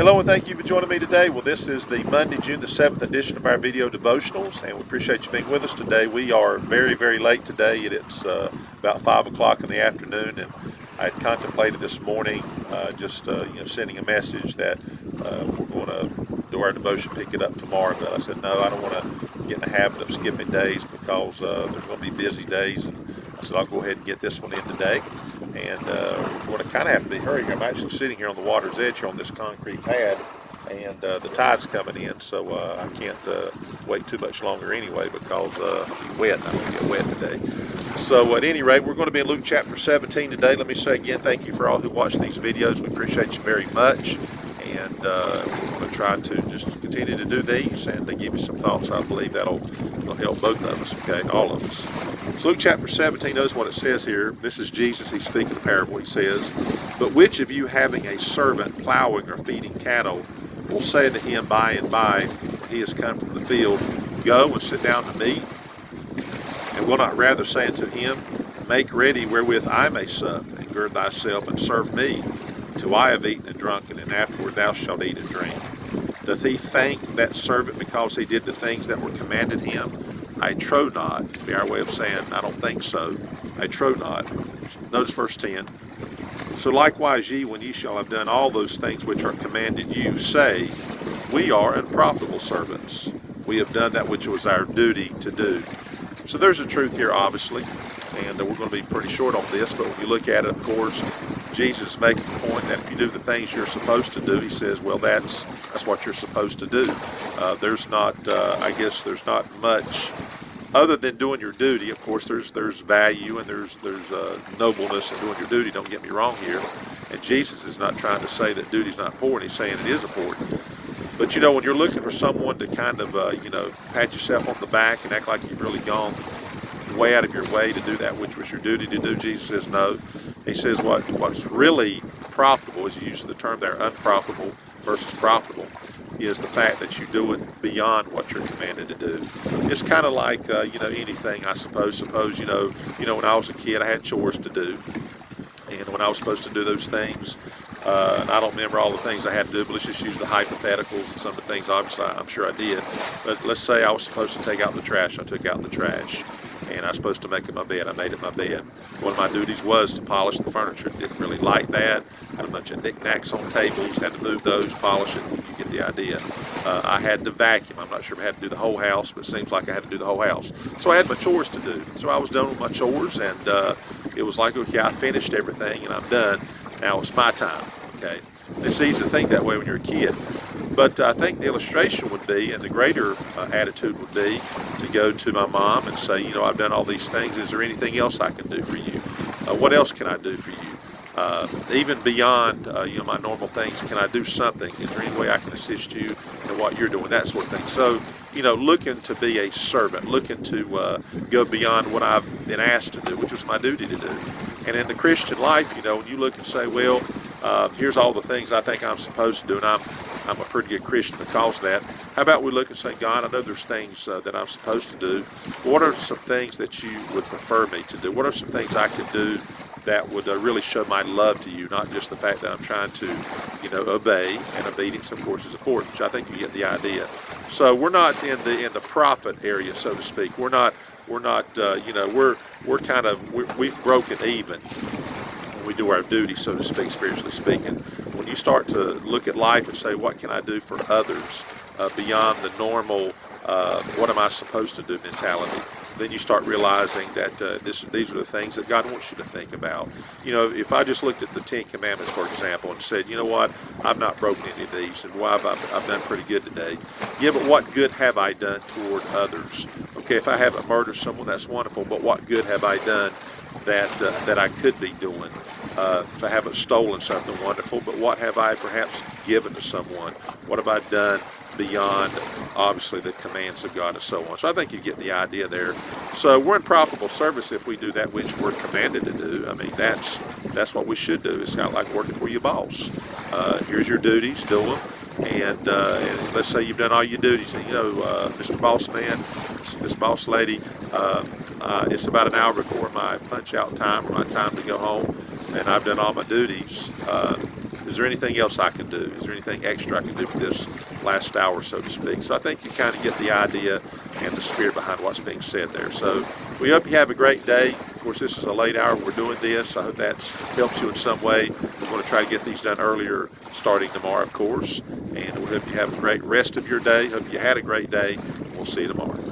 Hello and thank you for joining me today. Well, this is the Monday, June the 7th edition of our video devotionals, and we appreciate you being with us today. We are very, very late today. It's about 5 o'clock in the afternoon, and I had contemplated this morning sending a message that we're going to do our devotion, pick it up tomorrow, but I said, no, I don't want to get in the habit of skipping days because there's going to be busy days. And I said, I'll go ahead and get this one in today. And we're going to kind of have to be hurrying. I'm actually sitting here on the water's edge here on this concrete pad, and the tide's coming in, so I can't wait too much longer anyway because I'll be wet. I'm going to get wet today. So at any rate, we're going to be in Luke chapter 17 today. Let me say again, thank you for all who watch these videos. We appreciate you very much. And we're going to try to just continue to do these and to give you some thoughts. I believe that'll help both of us, okay, all of us. So Luke chapter 17, notice what it says here. This is Jesus. He's speaking a parable. He says, "But which of you having a servant plowing or feeding cattle will say to him by and by, when he has come from the field, go and sit down to meat? And will not rather say unto him, make ready wherewith I may sup, and gird thyself and serve me, till I have eaten and drunken, and afterward thou shalt eat and drink. Doth he thank that servant because he did the things that were commanded him? I trow not." To be our way of saying, I don't think so. I trow not. Notice verse 10. "So likewise ye, when ye shall have done all those things which are commanded you, say, we are unprofitable servants. We have done that which was our duty to do." So there's a truth here, obviously, and we're going to be pretty short on this, but when you look at it, of course, Jesus is making the point that if you do the things you're supposed to do, he says, well, that's what you're supposed to do. There's not much other than doing your duty. Of course, there's value and there's nobleness in doing your duty. Don't get me wrong here. And Jesus is not trying to say that duty's not important. He's saying it is important. But when you're looking for someone to kind of pat yourself on the back and act like you've really gone way out of your way to do that which was your duty to do, Jesus says no. He says what's really profitable, as you use the term there, unprofitable versus profitable, is the fact that you do it beyond what you're commanded to do. It's kind of like anything, I suppose. Suppose when I was a kid, I had chores to do, and when I was supposed to do those things, and I don't remember all the things I had to do, but let's just use the hypotheticals and some of the things. Obviously, I'm sure I did. But let's say I was supposed to take out the trash. I took out the trash. And I was supposed to make it my bed. I made it my bed. One of my duties was to polish the furniture. Didn't really like that. Had a bunch of knickknacks on tables. Had to move those, polish it. You get the idea. I had to vacuum. I'm not sure if I had to do the whole house, but it seems like I had to do the whole house. So I had my chores to do. So I was done with my chores, and it was like, okay, I finished everything, and I'm done. Now it's my time. Okay. It's easy to think that way when you're a kid. But I think the illustration would be, and the greater attitude would be, to go to my mom and say, I've done all these things. Is there anything else I can do for you? What else can I do for you? Even beyond, my normal things, can I do something? Is there any way I can assist you in what you're doing? That sort of thing. So, looking to be a servant, looking to go beyond what I've been asked to do, which was my duty to do. And in the Christian life, when you look and say, well, here's all the things I think I'm supposed to do, and I'm a pretty good Christian because of that. How about we look and say, God, I know there's things that I'm supposed to do. What are some things that you would prefer me to do? What are some things I could do that would really show my love to you, not just the fact that I'm trying to, obey, and obedience, of course, is important, which I think you get the idea. So we're not in the profit area, so to speak. We're we've broken even when we do our duty, so to speak, spiritually speaking. When you start to look at life and say, what can I do for others beyond the normal, what am I supposed to do mentality, then you start realizing that these are the things that God wants you to think about. If I just looked at the Ten Commandments, for example, and said, you know what, I've not broken any of these, and why I've done pretty good today. Yeah, but what good have I done toward others? Okay, if I haven't murdered someone, that's wonderful, but what good have I done that I could be doing? If I haven't stolen something, wonderful, but what have I perhaps given to someone? What have I done beyond, obviously, the commands of God and so on? So I think you get the idea there. So we're in profitable service if we do that which we're commanded to do. I mean, that's what we should do. It's kind of like working for your boss. Here's your duties, do them. And let's say you've done all your duties, and Mr. Boss Man, Miss Boss Lady, it's about an hour before my punch out time or my time to go home, and I've done all my duties. is there anything else I can do? Is there anything extra I can do for this last hour, so to speak? So I think you kind of get the idea and the spirit behind what's being said there. So we hope you have a great day. Of course, this is a late hour. We're doing this. I hope that's helps you in some way. We're going to try to get these done earlier, starting tomorrow, of course. And we hope you have a great rest of your day. Hope you had a great day. We'll see you tomorrow.